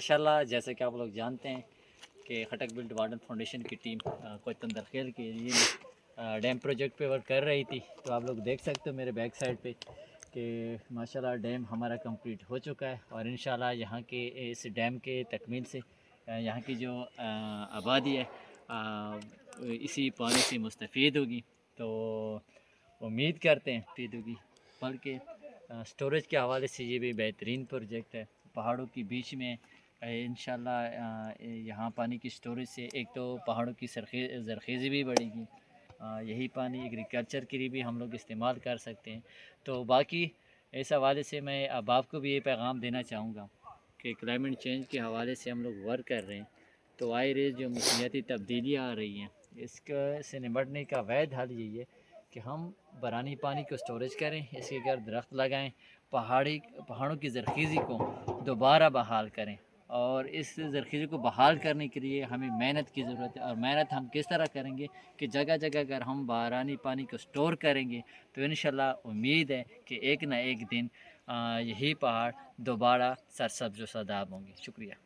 माशाल्लाह जैसे कि आप लोग जानते हैं कि खटक बिल्ड वार्डन फाउंडेशन की टीम कोई तंदरखेल के लिए डैम प्रोजेक्ट पे वर्क कर रही थी। तो आप लोग देख सकते हो मेरे बैक साइड पे कि माशाल्लाह डैम हमारा कंप्लीट हो चुका है और इंशाल्लाह यहाँ के इस डैम के तकमील से यहाँ की जो आबादी है इसी पानी से मुस्तफ़ीद होगी। तो उम्मीद करते हैं मुस्तफ़ीद होगी, बल्कि स्टोरेज के हवाले से ये भी बेहतरीन प्रोजेक्ट है। पहाड़ों के बीच में इंशाल्लाह यहाँ पानी की स्टोरेज से एक तो पहाड़ों की ज़रख़ेज़ी भी बढ़ेगी, यही पानी एग्रीकल्चर के लिए भी हम लोग इस्तेमाल कर सकते हैं। तो बाकी इस हवाले से मैं अब आपको भी ये पैगाम देना चाहूँगा कि क्लाइमेट चेंज के हवाले से हम लोग वर्क कर रहे हैं, तो आए रोज़ जो मौसमियाती तब्दीलियाँ आ रही हैं इसका से निपटने का वैध हल यही है कि हम बरानी पानी को स्टोरेज करें, इसके घर दरख्त लगाएं, पहाड़ों की ज़रख़ीज़ी को दोबारा बहाल करें। और इस ज़रख़ीज़ी को बहाल करने के लिए हमें मेहनत की ज़रूरत है। और मेहनत हम किस तरह करेंगे कि जगह जगह अगर हम बारानी पानी को स्टोर करेंगे तो इंशाल्लाह उम्मीद है कि एक ना एक दिन यही पहाड़ दोबारा सरसब्ज़ व शादाब होंगे। शुक्रिया।